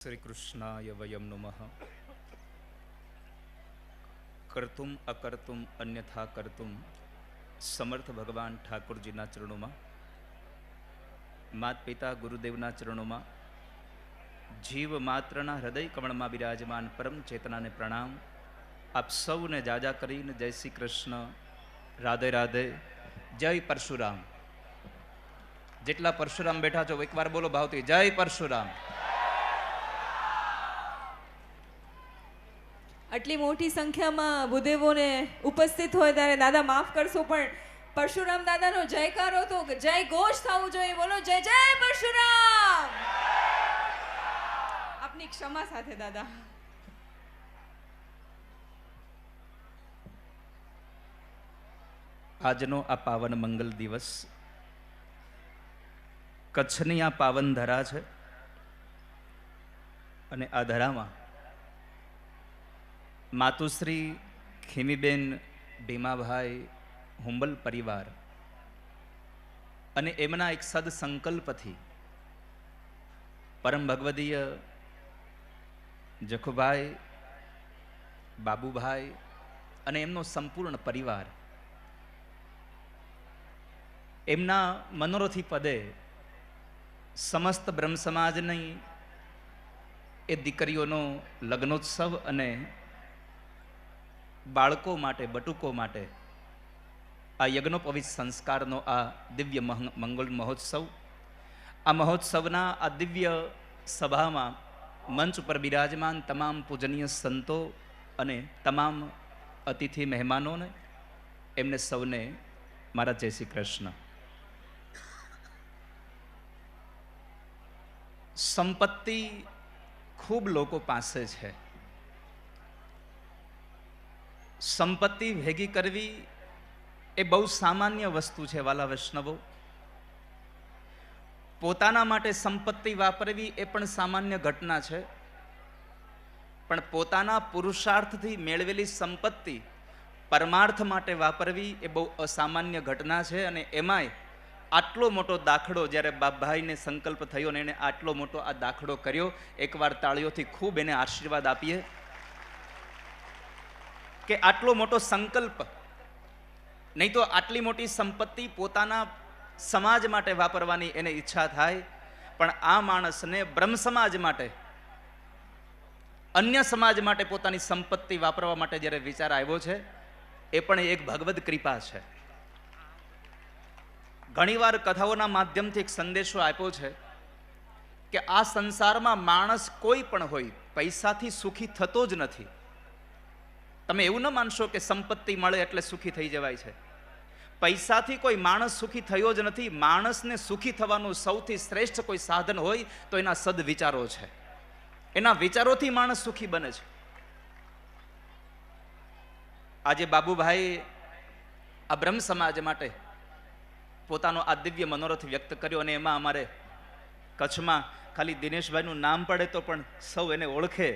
શ્રી કૃષ્ણાય વયમ નમઃ. કર્તુમ અકર્તુમ અન્યથા કર્તુમ સમર્થ ભગવાન ઠાકોરજીના ચરણોમાં, માત પિતા ગુરુદેવના ચરણોમાં, જીવ માત્રના હૃદય કમળમાં બિરાજમાન પરમ ચેતનાને પ્રણામ. આપ સૌને જાજા કરીને જય શ્રી કૃષ્ણ, રાધે રાધે, જય પરશુરામ. જેટલા પરશુરામ બેઠા છો એકવાર બોલો ભાવથી જય પરશુરામ. આટલી મોટી સંખ્યામાં ભૂદેવોને ઉપસ્થિત હોય ત્યારે દાદા માફ કરશો, પણ પરશુરામ દાદાનો જયકારો તો જય ઘોષ થવું જોઈએ. બોલો જય જય પરશુરામ. આપની ક્ષમા સાથે દાદા. આજનો આ પાવન મંગલ દિવસ કચ્છની આ પાવન ધરા છે અને આ ધરામાં માતુશ્રી ખીમીબેન ભીમાભાઈ હુંબલ પરિવાર અને એમના એક સદ સંકલ્પથી પરમ ભગવદીય જખુભાઈ, બાબુભાઈ અને એમનો સંપૂર્ણ પરિવાર એમના મનોરથી પદે સમસ્ત બ્રહ્મ સમાજની એ દીકરીઓનો લગ્નોત્સવ અને બાળકો માટે, બટુકો માટે આ યજ્ઞોપવિત સંસ્કારનો આ દિવ્ય મંગળ મહોત્સવ, આ મહોત્સવના આ દિવ્ય સભામાં મંચ ઉપર બિરાજમાન તમામ પૂજનીય સંતો અને તમામ અતિથિ મહેમાનોને, એમને સૌને મારા જય શ્રી કૃષ્ણ. સંપત્તિ ખૂબ લોકો પાસે છે. સંપત્તિ ભેગી કરવી એ બહુ સામાન્ય વસ્તુ છે વાલા વૈષ્ણવો. પોતાના માટે સંપત્તિ વાપરવી એ પણ સામાન્ય ઘટના છે, પણ પોતાના પુરુષાર્થથી મેળવેલી સંપત્તિ પરમાર્થ માટે વાપરવી એ બહુ અસામાન્ય ઘટના છે. અને એમાંય આટલો મોટો દાખલો જ્યારે બાપભાઈને સંકલ્પ થયો ને એને આટલો મોટો આ દાખલો કર્યો, એકવાર તાળીઓથી ખૂબ એને આશીર્વાદ આપીએ કે આટલો મોટો સંકલ્પ, નહીં તો આટલી મોટી સંપત્તિ પોતાના સમાજ માટે વાપરવાની એને ઈચ્છા થાય, પણ આ માણસને બ્રહ્મ સમાજ માટે, અન્ય સમાજ માટે પોતાની સંપત્તિ વાપરવા માટે જ્યારે વિચાર આવ્યો છે, એ પણ એક ભગવદ કૃપા છે. ઘણીવાર કથાઓના માધ્યમથી એક સંદેશો આપ્યો છે કે આ સંસારમાં માણસ કોઈ પણ હોય પૈસાથી સુખી થતો જ નથી. તમે એવું ન માનશો કે સંપત્તિ મળે એટલે સુખી થઈ જવાય છે. પૈસાથી કોઈ માણસ સુખી થયો જ નથી. માણસને સુખી થવાનું સૌથી શ્રેષ્ઠ કોઈ સાધન હોય તો એના સદવિચારો છે. એના વિચારોથી માણસ સુખી બને છે. આજે બાબુભાઈ આ બ્રહ્મ સમાજ માટે પોતાનો આ દિવ્ય મનોરથ વ્યક્ત કર્યો, અને એમાં અમારે કચ્છમાં ખાલી દિનેશભાઈનું નામ પડે તો પણ સૌ એને ઓળખે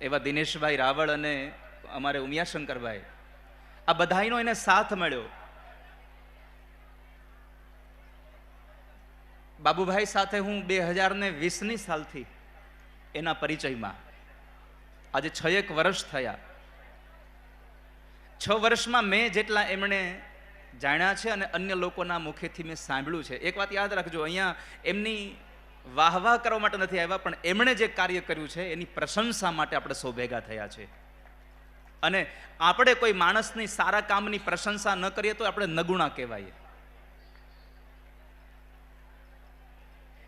એવા દિનેશભાઈ રાવળ અને અમારે ઉમિયાશંકરભાઈ, આ બધાનો એને સાથ મળ્યો. બાબુભાઈ સાથે હું 2020ની સાલથી એના પરિચયમાં, આજે 6 વર્ષ થયા. 6 વર્ષમાં મેં જેટલા એમણે જાણ્યા છે અને અન્ય લોકોના મુખેથી મેં સાંભળ્યું છે. એક વાત યાદ રાખજો, અહીંયા એમની વાહવાહ કરવા માટે નથી આવ્યા, પણ એમણે જે કાર્ય કર્યું છે એની પ્રશંસા માટે આપણે સૌ ભેગા થયા છે. અને આપણે કોઈ માણસની સારા કામની પ્રશંસા ન કરીએ તો આપણે નગુણા કહેવાય.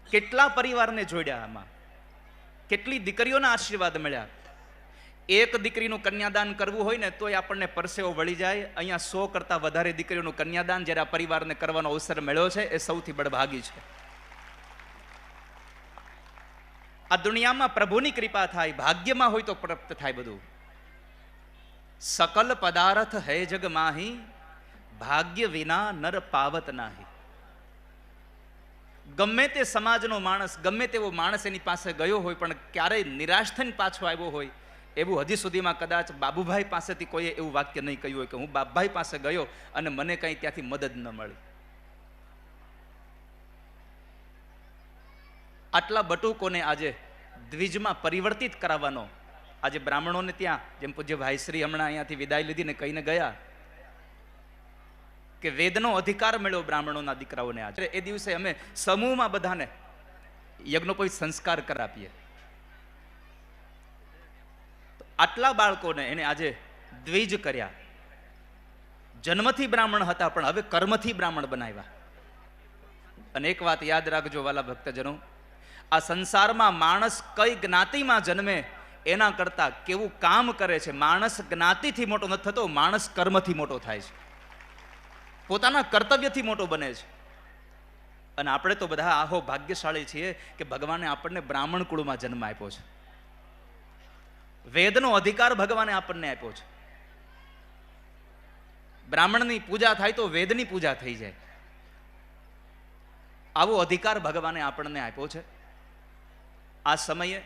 કેટલા પરિવારને જોડ્યા, આમાં કેટલી દીકરીઓના આશીર્વાદ મળ્યા. એક દીકરીનું કન્યાદાન કરવું હોય ને તો આપણને પરસેવો વળી જાય. અહીંયા 100 કરતા વધારે દીકરીઓનું કન્યાદાન જ્યારે આ પરિવારને કરવાનો અવસર મળ્યો છે એ સૌથી બળભાગી છે. આ દુનિયામાં પ્રભુની કૃપા થાય, ભાગ્યમાં હોય તો પ્રાપ્ત થાય બધું. સકલ પદાર્થ હૈ જગ માહી, ભાગ્ય વિના નર પાવત નાહી. ગમે તે સમાજનો માણસ, ગમે તેવો માણસ એની પાસે ગયો હોય પણ ક્યારેય નિરાશ થઈને પાછો આવ્યો હોય એવું હજી સુધીમાં કદાચ બાબુભાઈ પાસેથી કોઈએ એવું વાક્ય નહીં કહ્યું હોય કે હું બાપભાઈ પાસે ગયો અને મને કંઈ ત્યાંથી મદદ ન મળી. આટલા બટુકોને આજે દ્વિજમાં પરિવર્તિત કરાવવાનો આજે બ્રાહ્મણોને ત્યાં, જેમ પૂજ્ય ભાઈશ્રી હમણાં અહીંયાથી વિદાય લીધીને કહીને ગયા કે વેદનો અધિકાર મળ્યો બ્રાહ્મણોના દીકરાઓને. આજે એ દિવસે અમે સમૂહમાં બધાને યજ્ઞોપવિત સંસ્કાર કરાવીએ. આટલા બાળકોને એને આજે દ્વિજ કર્યા. જન્મથી બ્રાહ્મણ હતા પણ હવે કર્મથી બ્રાહ્મણ બનાવ્યા. અને એક વાત યાદ રાખજો વાલા ભક્તજનો, આ સંસારમાં માણસ કઈ જ્ઞાતિમાં જન્મે એના કરતા કેવું કામ કરે છે. માણસ જ્ઞાતિથી મોટો નથી થતો, માણસ કર્મથી મોટો થાય છે, પોતાના કર્તવ્યથી મોટો બને છે. અને આપણે તો બધા આહો ભાગ્યશાળી છીએ કે ભગવાને આપણને બ્રાહ્મણ કુળમાં જન્મ આપ્યો છે. વેદનો અધિકાર ભગવાને આપણને આપ્યો છે. બ્રાહ્મણની પૂજા થાય તો વેદની પૂજા થઈ જાય. આવો અધિકાર ભગવાને આપણને આપ્યો છે. આ સમયે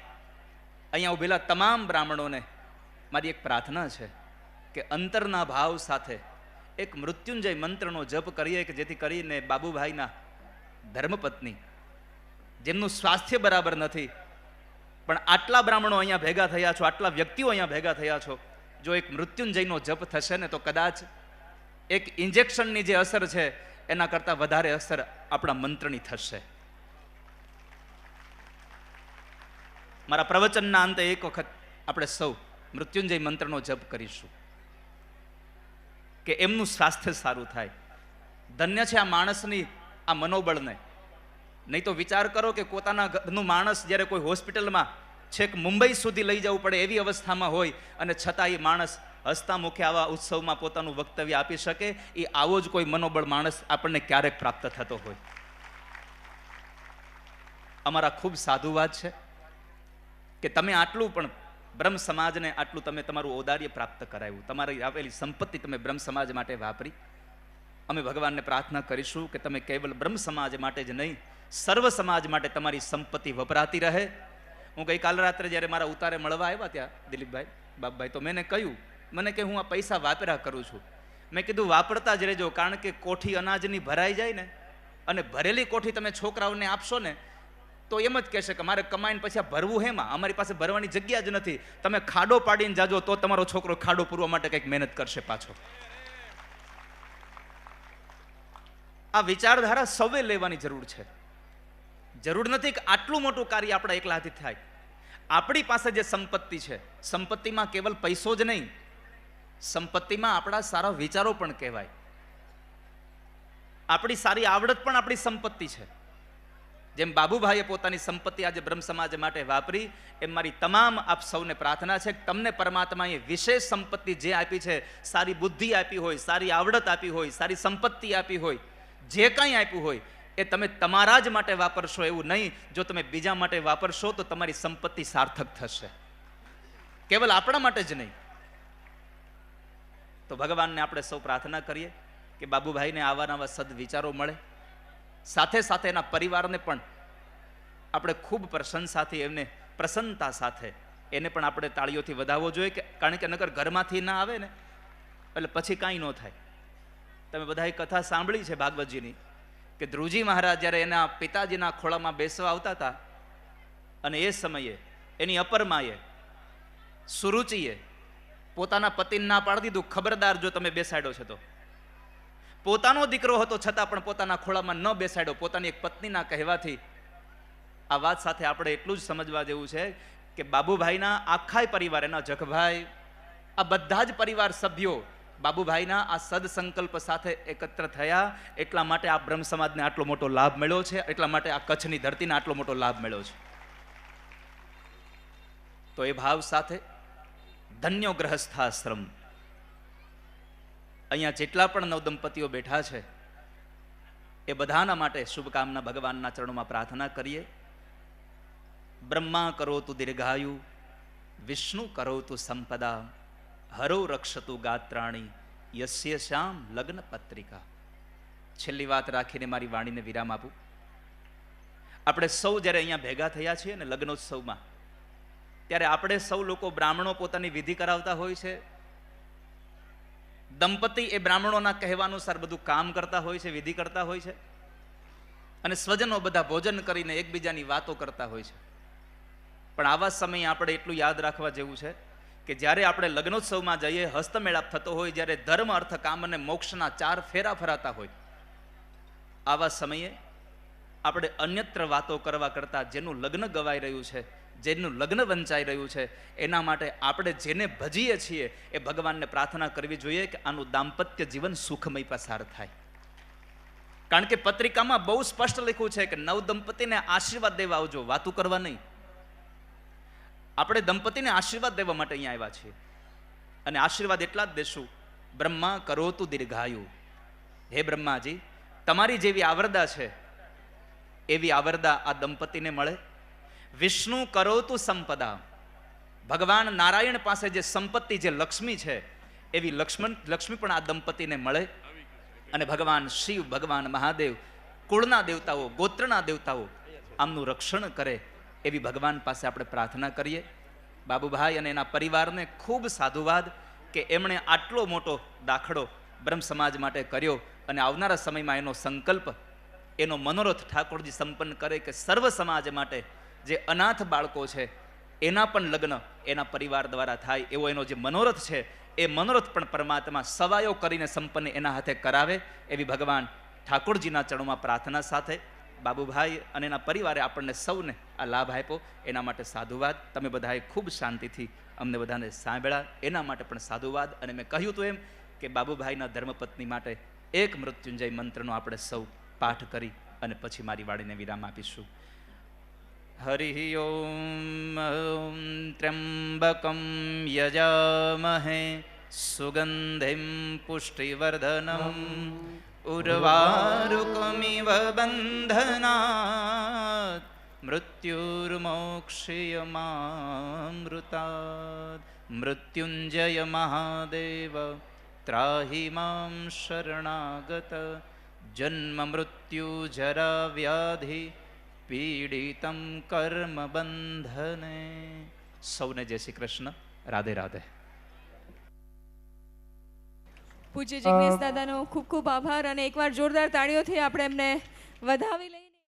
અહીંયા ઉભેલા તમામ બ્રાહ્મણોને મારી એક પ્રાર્થના છે કે અંતરના ભાવ સાથે એક મૃત્યુંજય મંત્રનો જપ કરીએ કે જેથી કરીને બાબુભાઈના ધર્મપત્ની, જેમનું સ્વાસ્થ્ય બરાબર નથી, પણ આટલા બ્રાહ્મણો અહીંયા ભેગા થયા છો, આટલા વ્યક્તિઓ અહીંયા ભેગા થયા છો, જો એક મૃત્યુંજયનો જપ થશે ને તો કદાચ એક ઇન્જેક્શનની જે અસર છે એના કરતાં વધારે અસર આપણા મંત્રની થશે. મારા પ્રવચનના અંતે એક વખત આપણે સૌ મૃત્યુંજય મંત્રનો જપ કરીશું કે એમનું સ્વાસ્થ્ય સારું થાય. ધન્ય છે આ માણસની આ મનોબળને. નહીં તો વિચાર કરો કે પોતાના ઘરનું માણસ જ્યારે કોઈ હોસ્પિટલમાં છેક મુંબઈ સુધી લઈ જવું પડે એવી અવસ્થામાં હોય અને છતાં એ માણસ હસતા મુખે આવા ઉત્સવમાં પોતાનું વક્તવ્ય આપી શકે, એ આવો જ કોઈ મનોબળ માણસ આપણને ક્યારેક પ્રાપ્ત થતો હોય. અમારા ખૂબ સાધુવાદ છે કે તમે આટલું પણ બ્રહ્મ સમાજને આટલું તમે તમારું ઔદાર્ય પ્રાપ્ત કરાવ્યું, તમારી આવેલી સંપત્તિ તમે બ્રહ્મ સમાજ માટે વાપરી. અમે ભગવાનને પ્રાર્થના કરીશું કે તમે કેવલ બ્રહ્મ સમાજ માટે જ નહીં, સર્વ સમાજ માટે તમારી સંપત્તિ વપરાતી રહે. હું ગઈકાલ રાત્રે જ્યારે મારા ઉતારે મળવા આવ્યા ત્યાં દિલીપભાઈ બાપભાઈ, તો મેં કહ્યું, મને કે હું આ પૈસા વાપર્યા કરું છું. મેં કીધું વાપરતા જ રહેજો, કારણ કે કોઠી અનાજની ભરાઈ જાય ને અને ભરેલી કોઠી તમે છોકરાઓને આપશો ને તો એમ જ કહેશે કે મારે કમાઈને પછી આ ભરવું હેમાં, અમારી પાસે ભરવાની જગ્યા જ નથી. તમે ખાડો પાડીને જાજો તો તમારો છોકરો ખાડો પૂરવા માટે કંઈક મહેનત કરશે પાછો. આ વિચારધારા સૌએ લેવાની જરૂર છે. જરૂર નથી કે આટલું મોટું કાર્ય આપણા એકલાથી થાય. આપણી પાસે જે સંપત્તિ છે, સંપત્તિમાં કેવલ પૈસો જ નહીં, સંપત્તિમાં આપણા સારા વિચારો પણ કહેવાય. આપણી સારી આવડત પણ આપણી સંપત્તિ છે. જેમ બાબુભાઈએ પોતાની સંપત્તિ આજે બ્રહ્મ સમાજ માટે વાપરી, એમ મારી તમામ આપ સૌને પ્રાર્થના છે કે તમને પરમાત્માએ વિશેષ સંપત્તિ જે આપી છે, સારી બુદ્ધિ આપી હોય, સારી આવડત આપી હોય, સારી સંપત્તિ આપી હોય, જે કંઈ આપ્યું હોય એ તમે તમારા જ માટે વાપરશો એવું નહીં. જો તમે બીજા માટે વાપરશો તો તમારી સંપત્તિ સાર્થક થશે, કેવલ આપણા માટે જ નહીં. તો ભગવાનને આપણે સૌ પ્રાર્થના કરીએ કે બાબુભાઈને આવા નવા સદવિચારો મળે. સાથે સાથે એના પરિવારને પણ આપણે ખૂબ પ્રશંસાથી, એમને પ્રસન્નતા સાથે એને પણ આપણે તાળીઓથી વધાવવો જોઈએ, કારણ કે નગર ઘરમાંથી ના આવે ને એટલે પછી કાંઈ ન થાય. તમે બધાએ કથા સાંભળી છે ભાગવતજીની કે ધ્રુવજી મહારાજ જ્યારે એના પિતાજીના ખોળામાં બેસવા આવતા હતા અને એ સમયે એની અપરમાએ સુરુચિએ પોતાના પતિને ના પાડી દીધું, ખબરદાર જો તમે બેસાડ્યો છે તો. પોતાનો દીકરો હતો છતાં પણ પોતાના ખોળામાં ન બેસાડ્યો, પોતાની એક પત્નીના કહેવાથી. આ વાત સાથે આપણે એટલું જ સમજવા જેવું છે કે બાબુભાઈના આખાય પરિવાર, એના જખભાઈ, આ બધા જ પરિવાર સભ્યો બાબુભાઈના આ સદસંકલ્પ સાથે એકત્ર થયા. એટલા માટે આ બ્રહ્મ સમાજને આટલો મોટો લાભ મળ્યો છે, એટલા માટે આ કચ્છની ધરતીને આટલો મોટો લાભ મળ્યો છે. તો એ ભાવ સાથે ધન્યો ગ્રહસ્થાશ્રમ, અહીંયા જેટલા પણ નવદંપતિઓ બેઠા છે એ બધાના માટે શુભકામના ભગવાનના ચરણોમાં પ્રાર્થના કરીએ. બ્રહ્મા કરોતુ દીર્ઘાયુ, વિષ્ણુ કરોતુ સંપદા, હરો રક્ષતુ ગાત્રાણી, યસ્ય શ્યામ લગ્ન પત્રિકા. છેલ્લી વાત રાખીને મારી વાણીને વિરામ આપું. આપણે સૌ જ્યારે અહીંયા ભેગા થયા છીએ ને લગ્નોત્સવમાં, ત્યારે આપણે સૌ લોકો બ્રાહ્મણો પોતાની વિધિ કરાવતા હોય છે. દંપતી એ બ્રાહ્મણોના કહેવાનુસાર બધું કામ કરતા હોય છે, વિધિ કરતા હોય છે. અને સ્વજનો બધા ભોજન કરીને એકબીજાની વાતો કરતા હોય છે. પણ આવા સમયે આપણે એટલું યાદ રાખવા જેવું છે કે જ્યારે આપણે લગ્નોત્સવમાં જઈએ, હસ્તમેળાપ થતો હોય, જ્યારે ધર્મ, અર્થ, કામ અને મોક્ષના 4 ફેરા ફરાતા હોય, આવા સમયે આપણે અન્યત્ર વાતો કરવા કરતાં જેનું લગ્ન ગવાઈ રહ્યું છે, જેનું લગ્ન વંચાઈ રહ્યું છે, એના માટે આપણે જેને ભજીએ છીએ એ ભગવાનને પ્રાર્થના કરવી જોઈએ કે આનું દાંપત્ય જીવન સુખમય પસાર થાય. કારણ કે પત્રિકામાં બહુ સ્પષ્ટ લખ્યું છે કે નવ દંપતીને આશીર્વાદ દેવા આવજો, વાતું કરવા નહીં. આપણે દંપતીને આશીર્વાદ દેવા માટે અહીંયા આવ્યા છીએ અને આશીર્વાદ એટલા જ દેશું, બ્રહ્મા કરોતુ દીર્ઘાયુ. હે બ્રહ્માજી, તમારી જેવી આવરદા છે એવી આવરદા આ દંપતીને મળે. વિષ્ણુ કરોતુ સંપદા, ભગવાન નારાયણ પાસે જે સંપત્તિ, જે લક્ષ્મી છે એવી લક્ષ્મી પણ આ દંપતીને મળે. અને ભગવાન શિવ, ભગવાન મહાદેવ, કુળના દેવતાઓ, ગોત્રના દેવતાઓ આમનું રક્ષણ કરે એવી ભગવાન પાસે આપણે પ્રાર્થના કરીએ. બાબુભાઈ અને એના પરિવારને ખૂબ સાધુવાદ કે એમણે આટલો મોટો દાખલો બ્રહ્મ સમાજ માટે કર્યો અને આવનારા સમયમાં એનો સંકલ્પ, એનો મનોરથ ઠાકોરજી સંપન્ન કરે કે સર્વ સમાજ માટે જે અનાથ બાળકો છે એના પણ લગ્ન એના પરિવાર દ્વારા થાય એવો એનો જે મનોરથ છે એ મનોરથ પણ પરમાત્મા સવાયો કરીને સંપન્ન એના હાથે કરાવે એવી ભગવાન ઠાકોરજીના ચરણોમાં પ્રાર્થના સાથે બાબુભાઈ અને એના પરિવારે આપણને સૌને આ લાભ આપ્યો એના માટે સાધુવાદ. તમે બધાએ ખૂબ શાંતિથી અમને બધાને સાંભળ્યા એના માટે પણ સાધુવાદ. અને મેં કહ્યું હતું એમ કે બાબુભાઈના ધર્મપત્ની માટે એક મૃત્યુંજય મંત્રનો આપણે સૌ પાઠ કરી અને પછી મારી વાણીને વિરામ આપીશું. હરિ ઓમ ત્ર્યંબકમ યજામહે સુગંધિમ પુષ્ટિવર્ધનમ ઉર્વારુકમિવ બંધનાત મૃત્યુર્મોક્ષયમામૃતાત. મૃત્યુંજય મહાદેવ ત્રાહિ મામ શરણાગત. જન્મ મૃત્યુ જરા વ્યાધિ પીડિતમ કર્મ બંધને. સૌને જય શ્રી કૃષ્ણ. રાધે રાધે. પૂજ્ય જિગ્નેશ દાદાનો ખૂબ ખૂબ આભાર અને એકવાર જોરદાર તાળીઓથી આપણે એમને વધાવી લઈએ.